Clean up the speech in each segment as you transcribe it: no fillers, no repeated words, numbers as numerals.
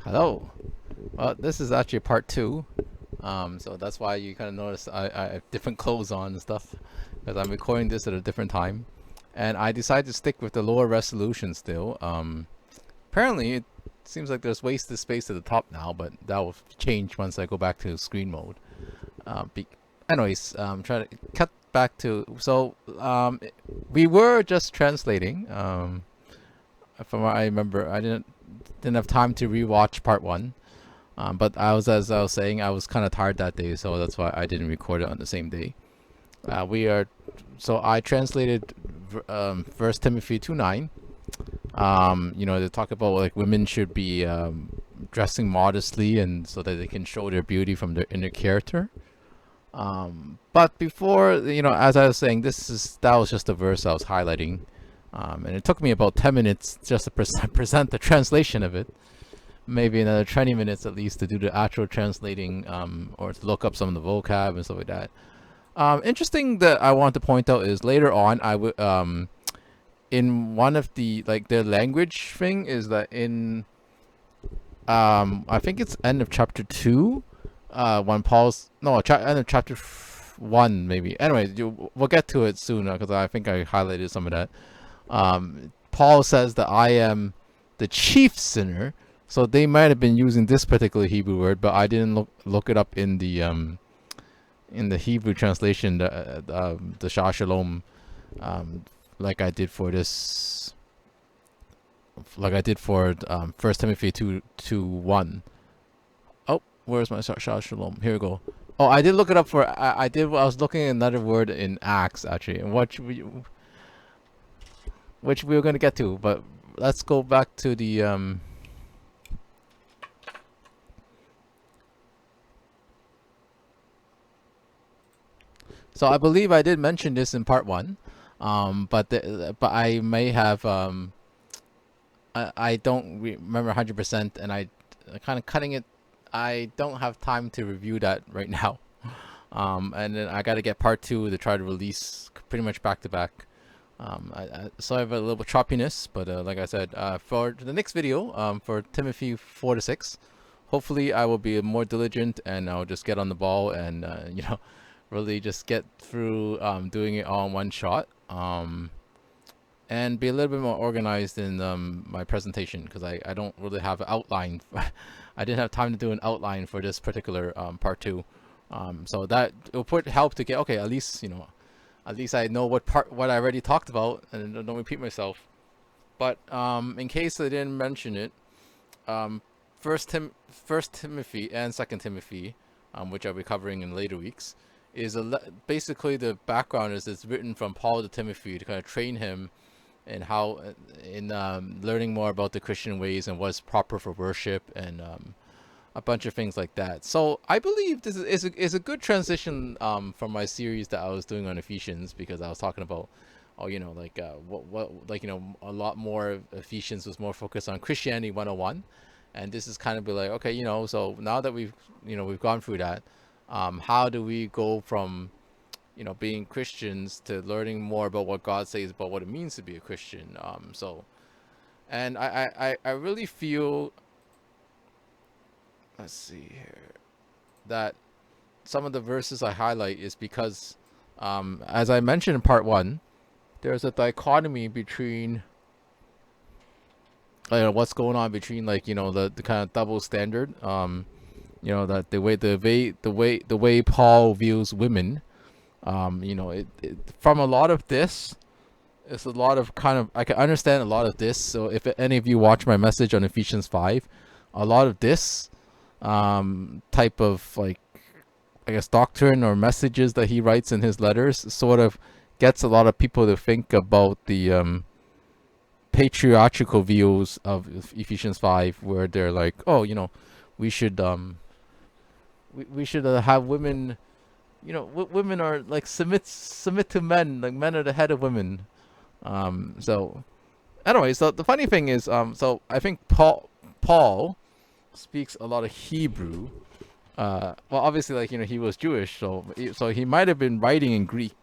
Hello. Well, this is actually part two. So that's why you kind of notice I have different clothes on and stuff because I'm recording this at a different time, and I decided to stick with the lower resolution still. Apparently, it seems like there's wasted space at the top now, but that will change once I go back to screen mode. Be- Anyways, try to cut back to we were just translating. From what I remember, I didn't have time to rewatch part one. But as I was saying, I was kind of tired that day, so that's why I didn't record it on the same day. We are, so I translated First Timothy 2:9. They talk about like women should be dressing modestly and so that they can show their beauty from their inner character. But before, as I was saying, that was just a verse I was highlighting, and it took me about 10 minutes just to present the translation of it. Maybe another 20 minutes at least to do the actual translating, or to look up some of the vocab and stuff like that. Interesting that I want to point out is later on I would in one of the like their language thing is that in I think it's end of chapter 2, when Paul's no end of chapter 1 maybe. Anyway, we'll get to it soon because I think I highlighted some of that. Paul says that I am the chief sinner. So they might have been using this particular Hebrew word, but I didn't look it up in the Hebrew translation, the Shah Shalom, like I did for this, like I did for First Timothy 2:1. Oh, where's my Shah Shalom? Here we go. Oh, I did look it up for. I did. I was looking at another word in Acts actually, and which we were going to get to, but let's go back to the. So I believe I did mention this in part one, but I may have I don't remember 100%, and I kind of cutting it. I don't have time to review that right now, and then I got to get part two to try to release pretty much back to back. So I have a little bit choppiness, but like I said, for the next video, for Timothy 4 to 6, hopefully I will be more diligent and I'll just get on the ball and really just get through doing it all in one shot, and be a little bit more organized in my presentation because I don't really have an outline. I didn't have time to do an outline for this particular part two, so that will help to get okay. At least I know what I already talked about and don't repeat myself. But in case I didn't mention it, um, First Timothy and Second Timothy, which I'll be covering in later weeks, is basically the background is it's written from Paul to Timothy to kind of train him in how in learning more about the Christian ways and what's proper for worship and a bunch of things like that. So I believe this is a good transition from my series that I was doing on Ephesians, because I was talking about like what like a lot more of Ephesians was more focused on Christianity 101, and this is kind of be like, okay, so now that we've gone through that, how do we go from being Christians to learning more about what God says about what it means to be a Christian. And I really feel, let's see here, that some of the verses I highlight is because, as I mentioned in part one, there's a dichotomy between what's going on between the kind of double standard, that the way Paul views women. From a lot of this, it's a lot of kind of I can understand a lot of this. So if any of you watch my message on Ephesians 5, a lot of this type of like I guess doctrine or messages that he writes in his letters sort of gets a lot of people to think about the patriarchal views of Ephesians 5, where they're like, oh, we should we should have women. Women are like submit to men, like men are the head of women. So anyway, so the funny thing is, so I think Paul speaks a lot of Hebrew. Well, obviously, like he was Jewish, so he might have been writing in Greek,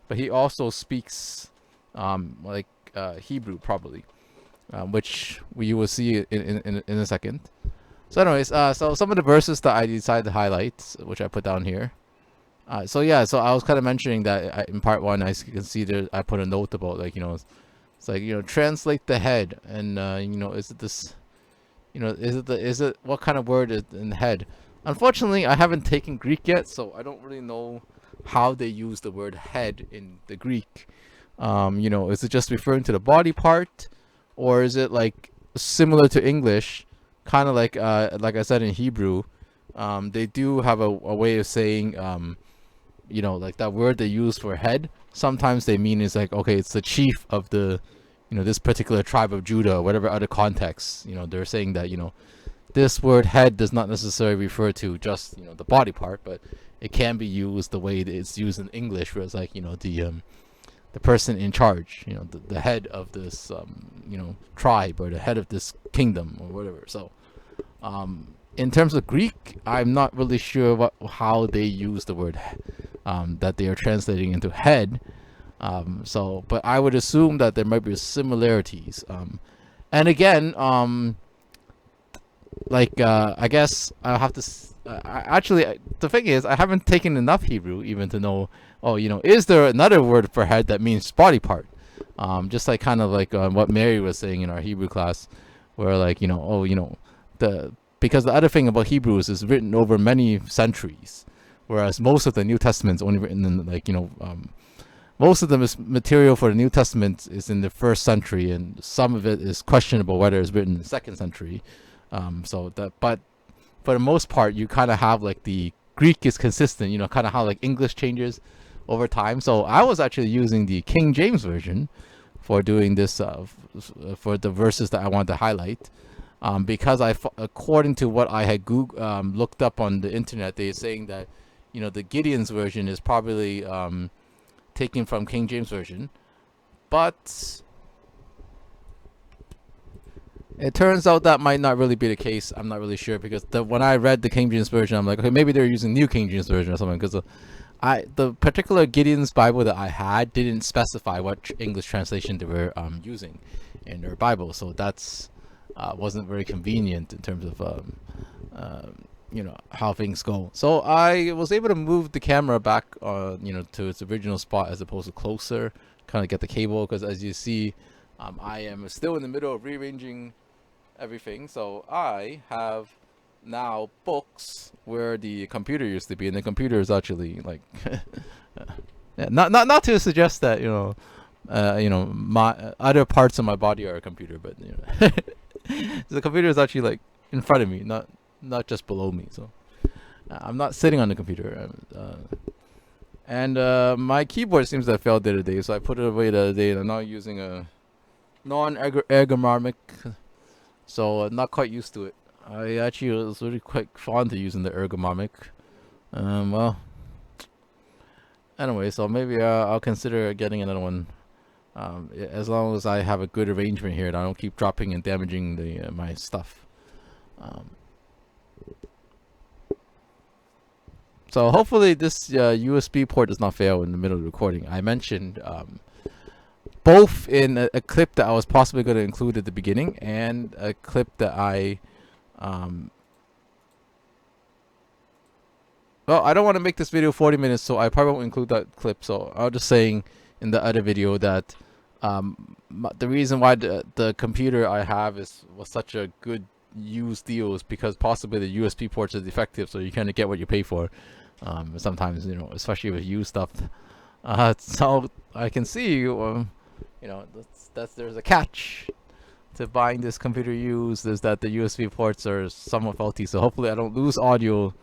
but he also speaks Hebrew probably, which we will see in a second. So anyways, so some of the verses that I decided to highlight, which I put down here. So yeah, so I was kind of mentioning that in part one, I can see there I put a note about like it's like translate the head, and is it this, is it what kind of word is in head? Unfortunately, I haven't taken Greek yet, so I don't really know how they use the word head in the Greek. Is it just referring to the body part, or is it like similar to English, kind of like I said in Hebrew, they do have a way of saying like that word they use for head. Sometimes they mean is like, okay, it's the chief of the this particular tribe of Judah, or whatever other context. They're saying that this word head does not necessarily refer to just the body part, but it can be used the way it's used in English, where it's like the person in charge, the head of this tribe, or the head of this kingdom, or whatever. So in terms of Greek, I'm not really sure how they use the word that they are translating into head. But I would assume that there might be similarities. And again, I guess I'll have to. The thing is, I haven't taken enough Hebrew even to know. Oh, is there another word for head that means body part? Just like kind of like what Mary was saying in our Hebrew class, where because the other thing about Hebrew is it's written over many centuries, whereas most of the New Testament's only written in most of the material for the New Testament is in the 1st century, and some of it is questionable whether it's written in the 2nd century. But for the most part, you kind of have like the Greek is consistent, kind of how like English changes over time. So I was actually using the King James version for doing this, for the verses that I wanted to highlight, because according to what I had looked up on the internet, they're saying that the Gideon's version is probably taken from King James version, but it turns out that might not really be the case. I'm not really sure, because when I read the King James version, I'm like, okay, maybe they're using New King James version or something, because the particular Gideon's Bible that I had didn't specify what English translation they were using in their Bible, so that's wasn't very convenient in terms of how things go. So I was able to move the camera back to its original spot, as opposed to closer, kind of get the cable, because as you see, I am still in the middle of rearranging everything. So I have now books where the computer used to be, and the computer is actually like yeah, not to suggest that my other parts of my body are a computer, but the computer is actually like in front of me, not just below me. So I'm not sitting on the computer, and my keyboard seems to have failed the other day, so I put it away the other day, and I'm now using a non-ergonomic, so I'm not quite used to it. I actually was really quite fond of using the ergonomic. Well, anyway, so maybe I'll consider getting another one, as long as I have a good arrangement here, and I don't keep dropping and damaging my stuff. So hopefully this USB port does not fail in the middle of the recording. I mentioned both in a clip that I was possibly going to include at the beginning, and a clip that I well, I don't want to make this video 40 minutes, so I probably won't include that clip. So I was just saying in the other video that the reason why the computer I have was such a good used deal is because possibly the USB ports are defective, so you kind of get what you pay for. Sometimes, especially with used stuff. So I can see, there's a catch to buying this computer used, is that the USB ports are somewhat faulty. So hopefully I don't lose audio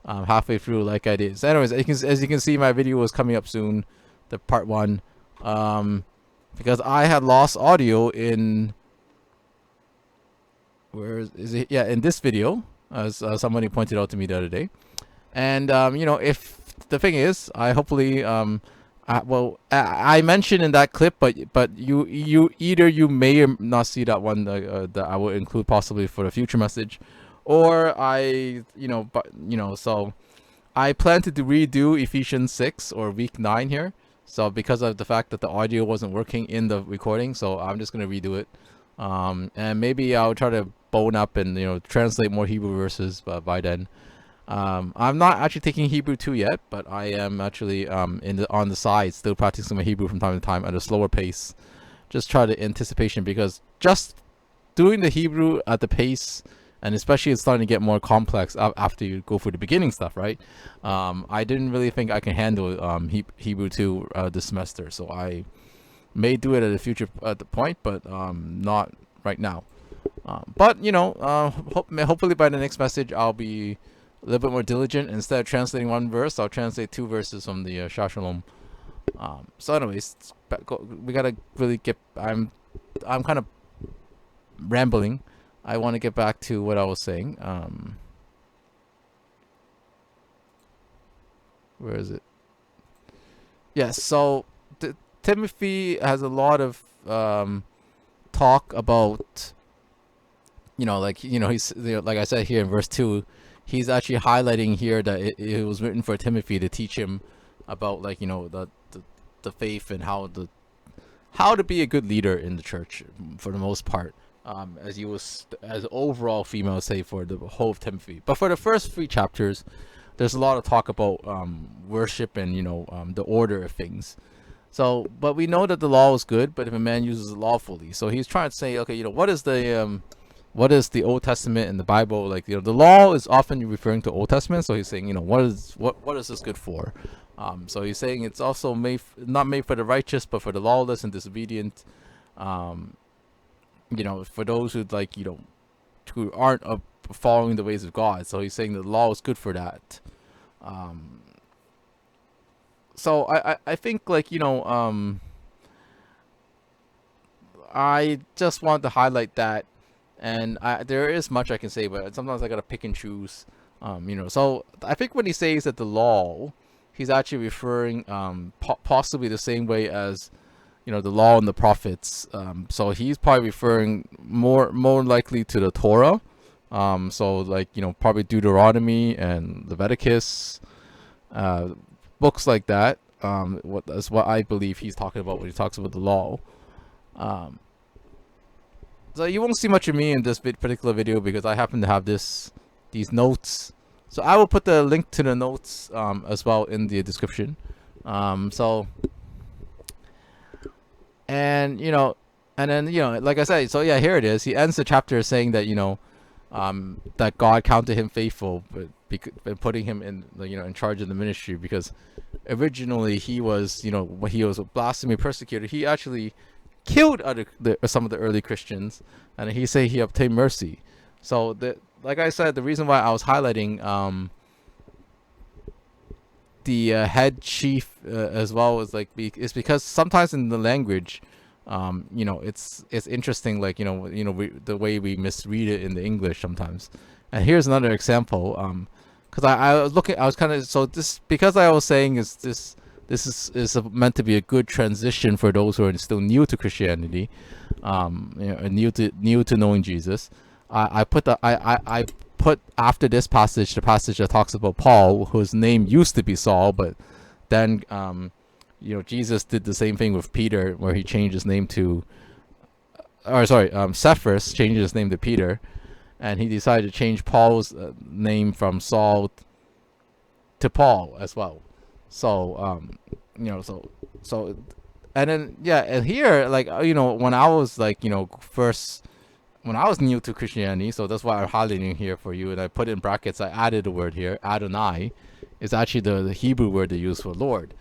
halfway through like I did. So anyways, as you can see, my video was coming up soon, the part 1, because I had lost audio in, where is it? Yeah, in this video, as somebody pointed out to me the other day. And if the thing is, I hopefully I mentioned in that clip, but you may or not see that one that I will include possibly for the future message, or so I plan to redo Ephesians 6 or week 9 here. So because of the fact that the audio wasn't working in the recording, so I'm just gonna redo it, and maybe I'll try to bone up and translate more Hebrew verses by then. I'm not actually taking Hebrew 2 yet, but I am actually on the side still practicing my Hebrew from time to time at a slower pace. Just try the anticipation, because just doing the Hebrew at the pace, and especially it's starting to get more complex after you go through the beginning stuff, right? I didn't really think I can handle Hebrew 2 this semester, so I may do it at a future at the point, but not right now. But hopefully by the next message I'll be a little bit more diligent. Instead of translating one verse, I'll translate 2 verses from the Shalom. So anyways, we gotta really get. I'm kind of rambling. I want to get back to what I was saying. Where is it? Yes. So Timothy has a lot of talk about. He's like I said here in verse 2. He's actually highlighting here that it was written for Timothy to teach him about the faith and how to be a good leader in the church for the most part, as overall female say for the whole of Timothy. But for the first 3 chapters, there's a lot of talk about worship and the order of things. So, but we know that the law is good, but if a man uses it lawfully, so he's trying to say, okay, what is the Old Testament and the Bible like? The law is often referring to Old Testament, so he's saying, what is this good for? So he's saying it's also not made for the righteous, but for the lawless and disobedient. For those who who aren't following the ways of God. So he's saying the law is good for that. So I think I just want to highlight that. And there is much I can say, but sometimes I gotta pick and choose. So I think when he says that the law, he's actually referring possibly the same way as the law and the prophets. So he's probably referring more likely to the Torah. So probably Deuteronomy and Leviticus, books like that. That's what I believe he's talking about when he talks about the law. So you won't see much of me in this particular video because I happen to have these notes. So I will put the link to the notes as well in the description. And then like I said, so yeah, here it is. He ends the chapter saying that that God counted him faithful, but putting him in in charge of the ministry, because originally he was when he was a blasphemy persecutor, he actually killed some of the early Christians, and he say he obtained mercy. So like I said, the reason why I was highlighting the head chief as well is because sometimes in the language, it's interesting, the way we misread it in the English sometimes. And here's another example, because I was kind of, so this, because I was saying this is meant to be a good transition for those who are still new to Christianity, new to knowing Jesus. I put after this passage the passage that talks about Paul, whose name used to be Saul, but then Jesus did the same thing with Peter, where he changed his name to, Cephas changed his name to Peter, and he decided to change Paul's name from Saul to Paul as well. So so and then and here, when I was first, when I was new to Christianity, so that's why I'm highlighting here for you, and I put in brackets, I added a word here. Adonai is actually the Hebrew word they use for Lord.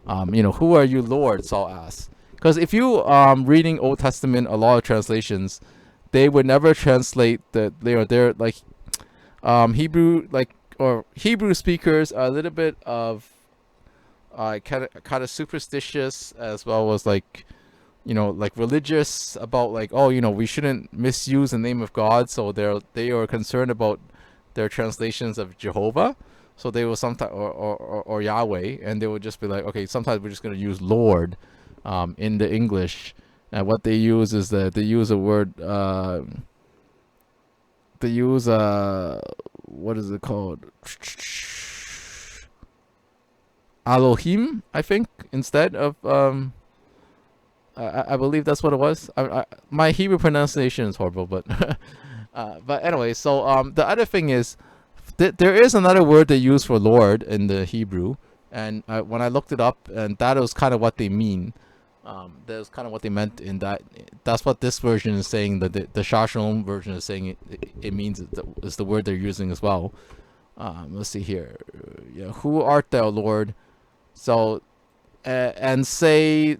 Who are you, Lord? Saul asks. Because if you reading Old Testament, a lot of translations, they would never translate they're Hebrew, or Hebrew speakers are a little bit of kind of superstitious, as well as religious about we shouldn't misuse the name of God. So they are concerned about their translations of Jehovah. So they will sometimes or Yahweh, and they would just be like, okay, sometimes we're just going to use Lord in the English. And what they use is that they use a word, they use what is it called? Elohim, I think, instead of I believe that's what it was. My Hebrew pronunciation is horrible, but But anyway, so the other thing is there is another word they use for Lord in the Hebrew, and when I looked it up, and that was kind of what they mean. That was kind of what they meant in that. That's what this version is saying. The Shah Shalom version is saying it means it's the word they're using as well. Let's see here. Yeah, who art thou, Lord? So, and say,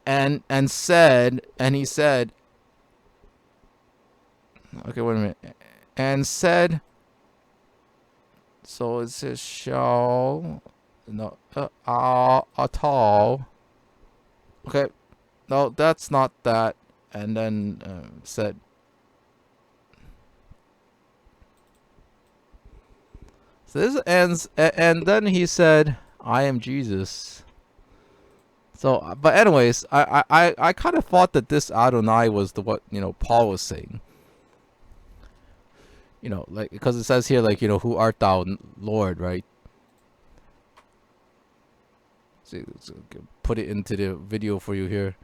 and said, and he said. Okay, wait a minute. And said. So it says shall. No, at all. Okay, no, that's not that. And then said. So this ends, and then he said, "I am Jesus." So, but anyways, I kind of thought that this Adonai was the what Paul was saying. Like because it says here like who art thou, Lord, right? So put it into the video for you here.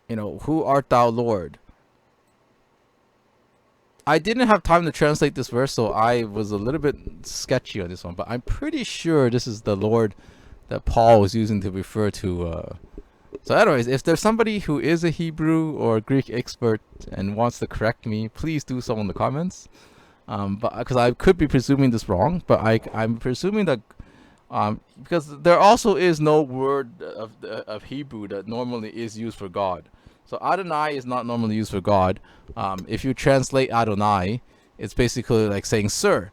Who art thou, Lord? I didn't have time to translate this verse, so I was a little bit sketchy on this one, but I'm pretty sure this is the Lord that Paul was using to refer to. So anyways, if there's somebody who is a Hebrew or Greek expert and wants to correct me, please do so in the comments. But because I could be presuming this wrong, but I'm presuming that because there also is no word of Hebrew that normally is used for God. So Adonai is not normally used for God. If you translate Adonai, it's basically like saying sir.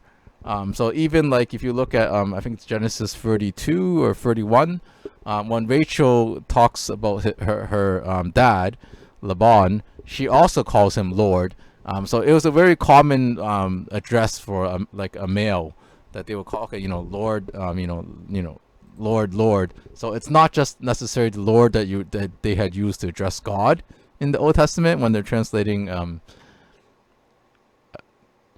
So even like if you look at I think it's Genesis 32 or 31, when Rachel talks about her dad, Laban, she also calls him Lord. So it was a very common address for like a male that they would call, okay, Lord, Lord, Lord. So it's not just necessarily the Lord that they had used to address God in the Old Testament when they're translating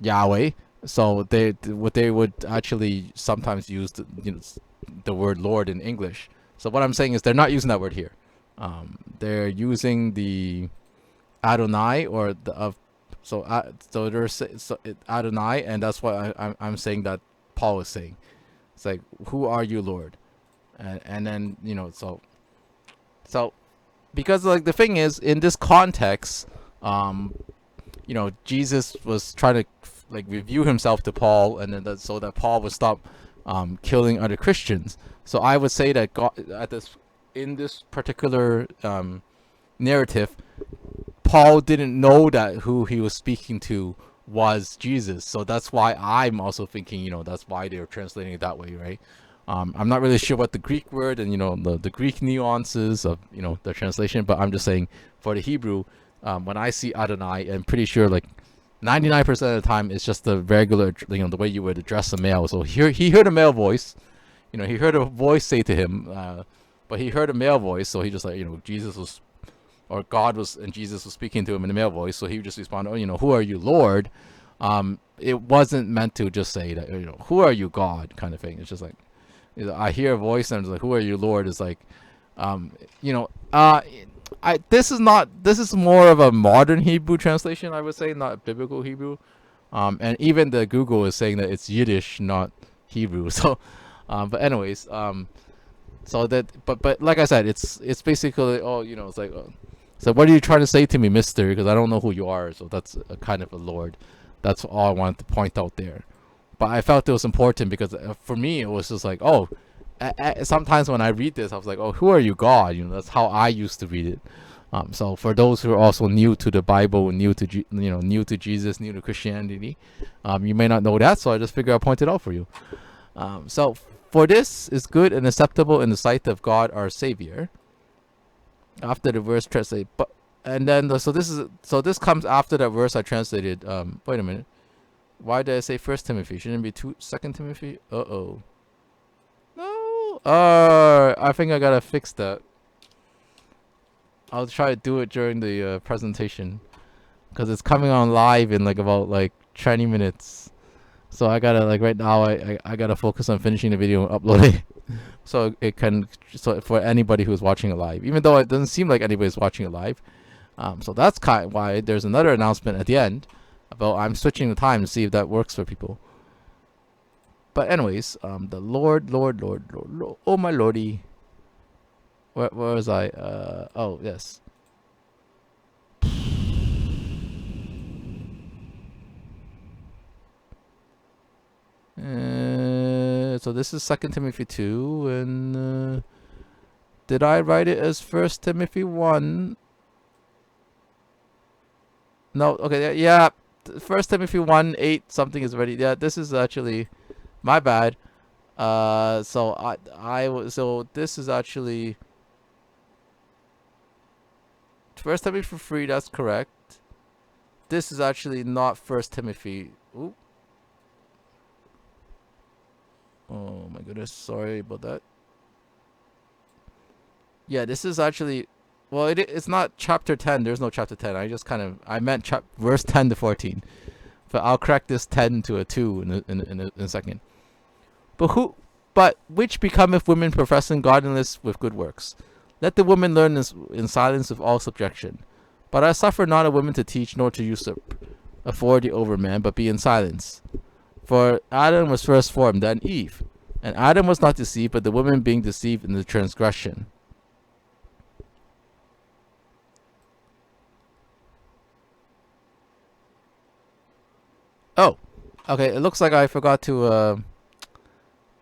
Yahweh. So they would actually sometimes use the word Lord in English. So what I'm saying is they're not using that word here. They're using the Adonai or the so there's Adonai, and that's what I'm saying that Paul is saying. It's like, who are you, Lord? And then so because like the thing is in this context, Jesus was trying to like review himself to Paul, and then so that Paul would stop killing other Christians. So I would say that God in this particular narrative, Paul didn't know that who he was speaking to was Jesus. So that's why I'm also thinking, that's why they were translating it that way, right? I'm not really sure what the Greek word and the Greek nuances of the translation, but I'm just saying for the Hebrew, when I see Adonai, I'm pretty sure like 99% of the time it's just the regular, the way you would address a male. So he heard a male voice, he heard a voice say to him, but he heard a male voice, so he just like Jesus was, or God was, and Jesus was speaking to him in a male voice, so he would just respond, oh, who are you, Lord? It wasn't meant to just say that, who are you, God, kind of thing. It's just like, I hear a voice and it's like, who are you, Lord? It's like, this is more of a modern Hebrew translation, I would say, not biblical Hebrew. And even the Google is saying that it's Yiddish, not Hebrew. So, but anyways, so that, but like I said, it's basically, it's like, so what are you trying to say to me, mister? Because I don't know who you are. So that's a kind of a Lord. That's all I wanted to point out there. But I felt it was important because for me, it was just like, sometimes when I read this, I was like, oh, who are you, God? That's how I used to read it. So for those who are also new to the Bible, new to new to Jesus, new to Christianity, you may not know that. So I just figured I'd point it out for you. So for this is good and acceptable in the sight of God our Savior. After the verse translate, but and then so this comes after that verse I translated. Wait a minute, why did I say 1 Timothy? Shouldn't it be 2 Timothy? No. I think I gotta fix that. I'll try to do it during the presentation because it's coming on live in like about like 20 minutes. So I gotta like right now I gotta focus on finishing the video and uploading. So it can, so for anybody who's watching it live, even though it doesn't seem like anybody's watching it live, So that's kind of why there's another announcement at the end about I'm switching the time to see if that works for people. But anyways, the Lord, oh my lordy. Where was I? Oh yes. So this is Second Timothy 2, and did I write it as First Timothy 1? No, okay, yeah. First Timothy 1:8 something is ready. Yeah, this is actually my bad. So this is actually First Timothy 3. That's correct. This is actually not First Timothy. Ooh. Oh my goodness, sorry about that. Yeah, this is actually, well, it's not chapter 10. There's no chapter 10. I meant verse 10 to 14. But I'll correct this 10 to a 2 in a second. But which becometh women professing godliness with good works? Let the woman learn in silence with all subjection. But I suffer not a woman to teach, nor to usurp authority over man, but be in silence. For Adam was first formed, then Eve. And Adam was not deceived, but the woman being deceived in the transgression. Oh, okay. It looks like I forgot to.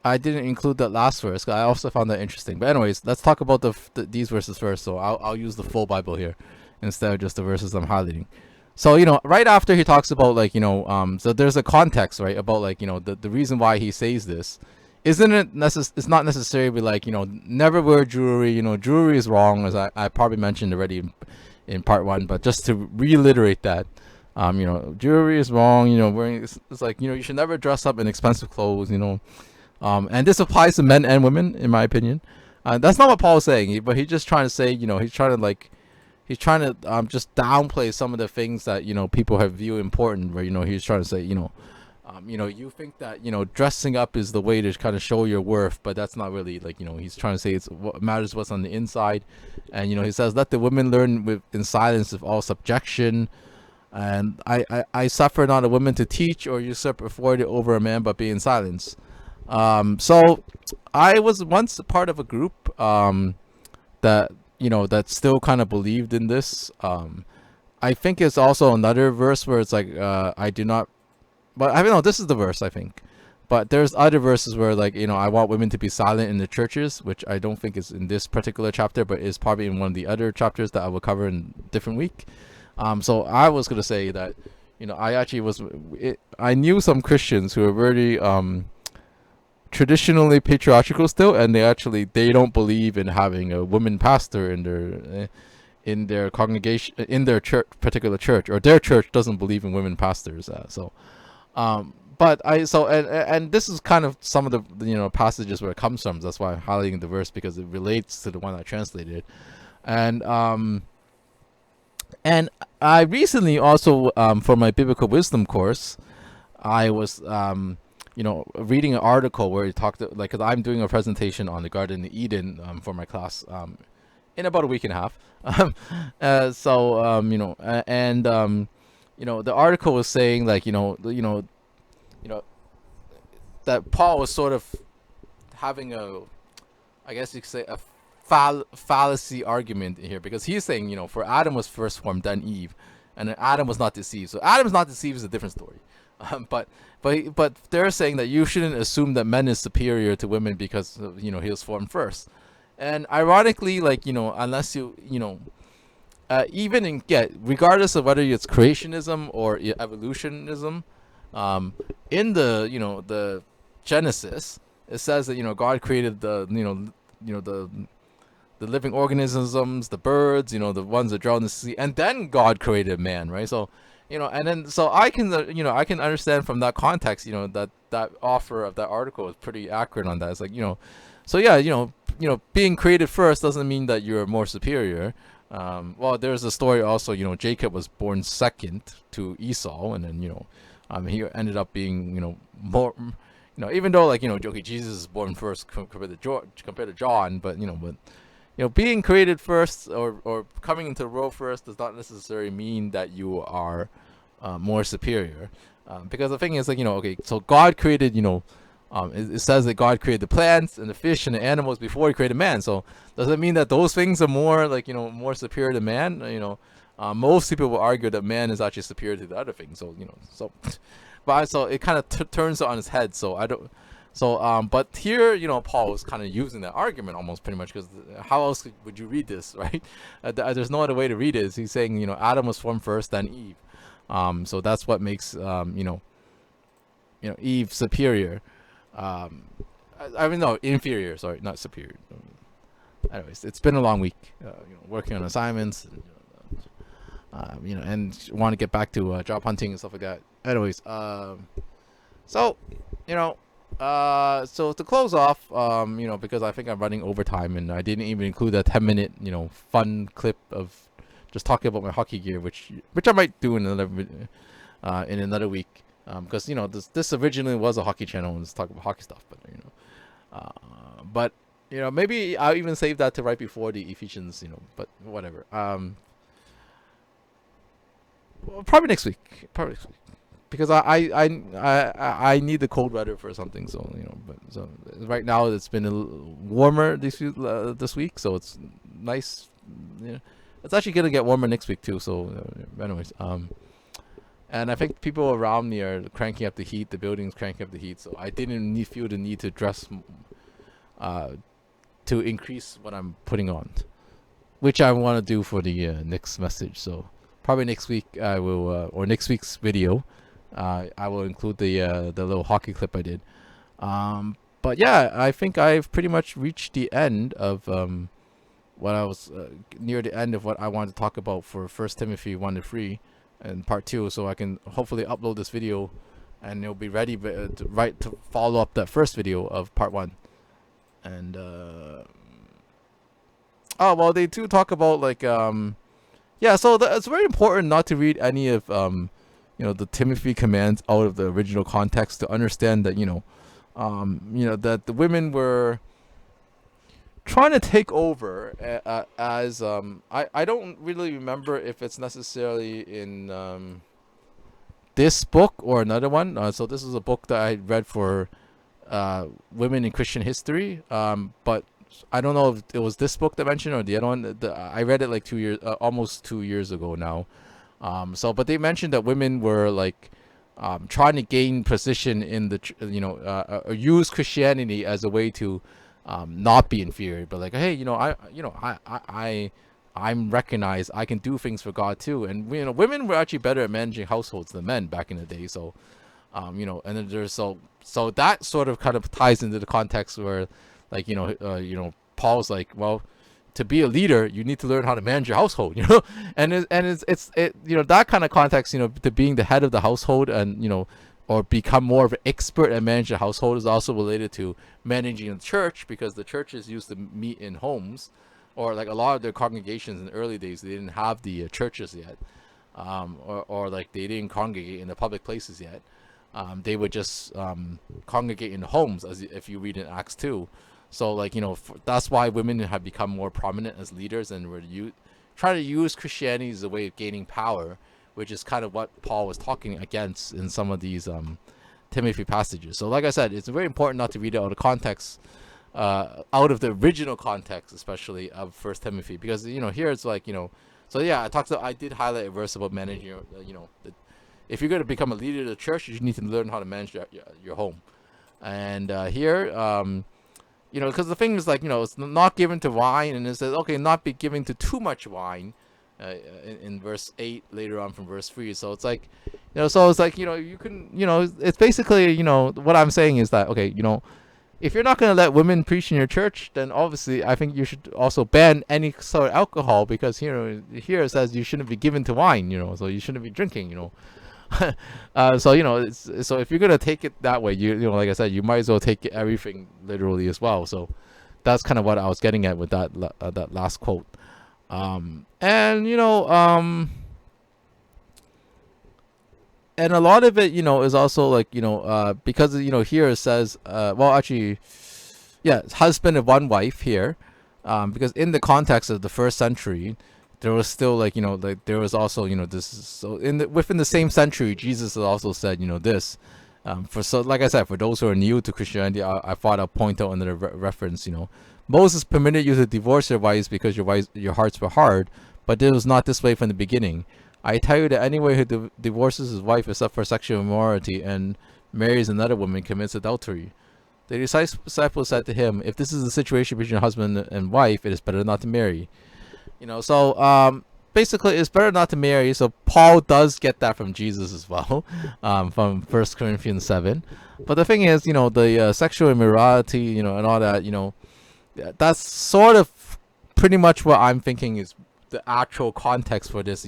I didn't include that last verse. I also found that interesting. But anyways, let's talk about these verses first. So I'll use the full Bible here instead of just the verses I'm highlighting. So right after he talks about so there's a context, right, about the reason why he says this. Isn't it it's not necessarily like never wear jewelry. Jewelry is wrong, as I probably mentioned already in part 1. But just to reiterate that. Jewelry is wrong. Wearing it's like you should never dress up in expensive clothes. And this applies to men and women, in my opinion. That's not what Paul's saying, but he's just trying to say, he's trying to just downplay some of the things that people have viewed important. Where he's trying to say, you think that dressing up is the way to kind of show your worth, but that's not really he's trying to say it's what matters what's on the inside. And he says, let the women learn in silence with all subjection. And I suffer not a woman to teach or usurp authority over a man, but be in silence. So I was once a part of a group that that still kind of believed in this. I think it's also another verse where it's like I do not, but I don't know. This is the verse I think, but there's other verses where I want women to be silent in the churches, which I don't think is in this particular chapter, but is probably in one of the other chapters that I will cover in a different week. So I was gonna say that I actually I knew some Christians who are very traditionally patriarchal still, and they don't believe in having a woman pastor in their congregation, in their particular church, or their church doesn't believe in women pastors. And this is kind of some of the passages where it comes from. That's why I'm highlighting the verse, because it relates to the one I translated. And I recently also for my biblical wisdom course, I was reading an article where he talked because I'm doing a presentation on the Garden of Eden for my class in about a week and a half. The article was saying that Paul was sort of having I guess you could say a fallacy argument here, because he's saying for Adam was first formed, then Eve, and then Adam was not deceived. So Adam's not deceived is a different story. But they're saying that you shouldn't assume that men is superior to women because he was formed first. And ironically, unless regardless of whether it's creationism or evolutionism, in the Genesis, it says that God created the living organisms, the birds, the ones that drown in the sea, and then God created man, right? So and then so I can I can understand from that context that author of that article is pretty accurate on that. It's like so yeah, being created first doesn't mean that you're more superior. Well, there's a story also, Jacob was born second to Esau, and then he ended up being more, even though okay, Jesus is born first compared to John, but being created first or coming into the world first does not necessarily mean that you are more superior. Because the thing is, like, okay, so God created, it says that God created the plants and the fish and the animals before He created man. So does it mean that those things are more, like, more superior to man? Most people will argue that man is actually superior to the other things. So but so it kind of turns it on its head. So I don't. So but here, Paul is kind of using that argument almost pretty much, because how else would you read this, right? There's no other way to read it. He's saying, Adam was formed first, then Eve. So that's what makes Eve superior. I mean, no, inferior. Sorry, not superior. Anyways, it's been a long week. Working on assignments, and want to get back to job hunting and stuff like that. Anyways, so so to close off, because I think I'm running overtime and I didn't even include a 10-minute, fun clip of just talking about my hockey gear, which I might do in another week. Because this originally was a hockey channel and let's talk about hockey stuff, but maybe I'll even save that to right before the Ephesians, but whatever. Well, probably next week. Because I need the cold weather for something. So but so right now it's been a little warmer this week, so it's nice. It's actually gonna get warmer next week too. So anyways, and I think people around me are cranking up the heat. The building's cranking up the heat, so I didn't feel the need to dress to increase what I'm putting on, which I want to do for the next message. So probably next week I will, or next week's video, I will include the little hockey clip I did. But yeah, I think I've pretty much reached the end of what I was near the end of what I wanted to talk about for 1 Timothy 1-3 and part 2, so I can hopefully upload this video and it'll be ready to follow up that first video of part 1. And oh well, they do talk about like yeah, so it's very important not to read any of the Timothy commands out of the original context, to understand that that the women were trying to take over as I don't really remember if it's necessarily in this book or another one. So this is a book that I read for women in Christian history, but I don't know if it was this book that mentioned or the other one. I read it like almost 2 years ago now. But they mentioned that women were like trying to gain position in the use Christianity as a way to not be inferior, but like, hey, I'm recognized, I can do things for God too. And women were actually better at managing households than men back in the day. So and then there's so that sort of kind of ties into the context where, like, Paul's like, well, to be a leader, you need to learn how to manage your household, and it's that kind of context, to being the head of the household and or become more of an expert at managing the household is also related to managing the church, because the churches used to meet in homes, or like a lot of their congregations in the early days, they didn't have the churches yet, or like they didn't congregate in the public places yet. They would just congregate in homes, as if you read in Acts 2. So like that's why women have become more prominent as leaders, and were trying to use Christianity as a way of gaining power, which is kind of what Paul was talking against in some of these Timothy passages. So like I said, it's very important not to read it out of context, out of the original context, especially of 1 Timothy, because here it's like so yeah, I did highlight a verse about managing if you're going to become a leader of the church, you need to learn how to manage your home. And here because the thing is, like, it's not given to wine, and it says, okay, not be given to too much wine in verse 8 later on from verse 3. So it's like, so it's like, you can, it's basically, what I'm saying is that, okay, if you're not going to let women preach in your church, then obviously I think you should also ban any sort of alcohol, because here it says you shouldn't be given to wine, so you shouldn't be drinking, so so if you're gonna take it that way, like I said, you might as well take everything literally as well. So that's kind of what I was getting at with that last quote. And and a lot of it is also like because here it says well, actually, yeah, husband and one wife here. because in the context of the first century, there was still like like there was also this so within the same century, Jesus has also said this. For so like I said, for those who are new to Christianity, I thought I'll point out another reference. Moses permitted you to divorce your wives because your hearts were hard, but it was not this way from the beginning. I tell you that anyone who divorces his wife except for sexual immorality and marries another woman commits adultery. The disciples said to him, "If this is the situation between husband and wife, it is better not to marry." So basically, it's better not to marry. So Paul does get that from Jesus as well, from 1 Corinthians 7. But the thing is, the sexual immorality, and all that, that's sort of pretty much what I'm thinking is the actual context for this.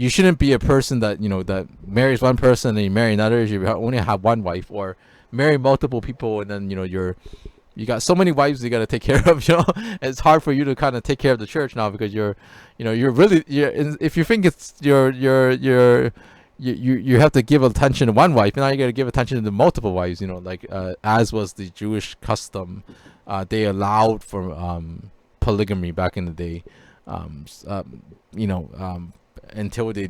You shouldn't be a person that that marries one person and you marry another. You only have one wife, or marry multiple people, and then you got so many wives you got to take care of. It's hard for you to kind of take care of the church now, because you're really if you think it's you have to give attention to one wife, and now you got to give attention to multiple wives. Like as was the Jewish custom, they allowed for polygamy back in the day. Until they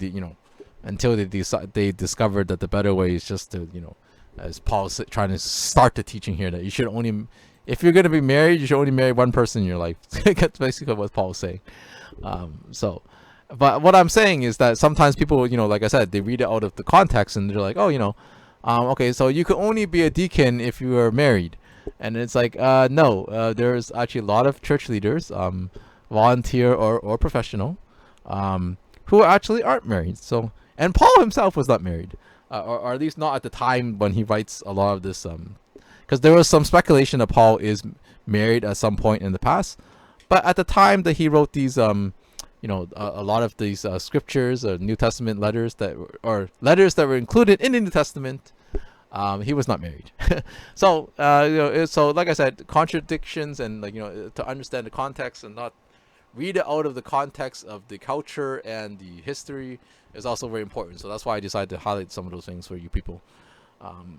discovered that the better way is just to as Paul's trying to start the teaching here, that you should only, if you're going to be married, you should only marry one person in your life. That's basically what Paul's saying. But what I'm saying is that sometimes people, like I said, they read it out of the context and they're like, oh, okay, so you could only be a deacon if you are married. And it's like, no, there's actually a lot of church leaders, volunteer or professional, who actually aren't married. So, and Paul himself was not married. Or at least not at the time when he writes a lot of this, because there was some speculation that Paul is married at some point in the past, but at the time that he wrote these, a lot of these scriptures or New Testament letters or letters that were included in the New Testament, he was not married. So, so like I said, contradictions and to understand the context and not read it out of the context of the culture and the history is also very important. So that's why I decided to highlight some of those things for you people.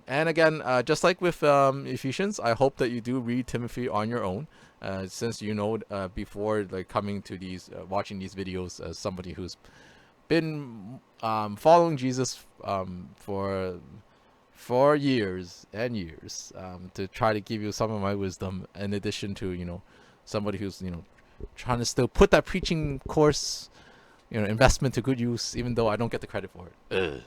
And again, just like with Ephesians, I hope that you do read Timothy on your own, since before coming to these, watching these videos as somebody who's been following Jesus for years and years, to try to give you some of my wisdom, in addition to somebody who's trying to still put that preaching course investment to good use, even though I don't get the credit for it.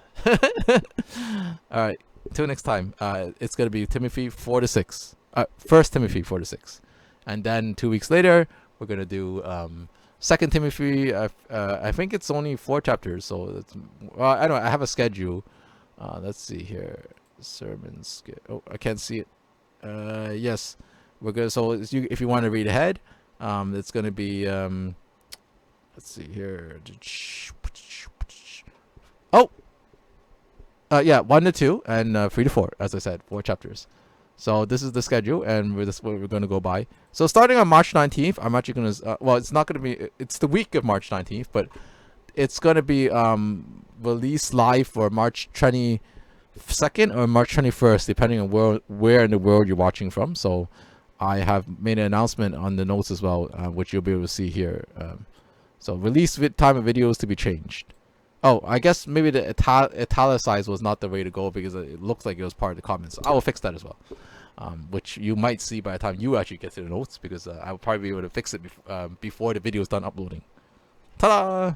All right, until next time, it's gonna be Timothy 4-6, 1 Timothy 4-6, and then 2 weeks later we're gonna do 2 Timothy. I think it's only 4 chapters, so it's, I don't know, I have a schedule. Let's see here, sermon schedule. Oh, I can't see it. Yes, we're good. So if you want to read ahead, it's gonna be let's see here. Oh, yeah, 1-2 and 3-4. As I said, 4 chapters. So this is the schedule, and this is what we're going to go by. So starting on March 19th, I'm actually going to. Well, it's not going to be. It's the week of March 19th, but it's going to be released live for March 22nd or March 21st, depending on where in the world you're watching from. So I have made an announcement on the notes as well, which you'll be able to see here. So release time of videos to be changed. Oh, I guess maybe the italicized was not the way to go, because it looks like it was part of the comments. So I will fix that as well, which you might see by the time you actually get to the notes, because I will probably be able to fix it before the video is done uploading. Ta-da!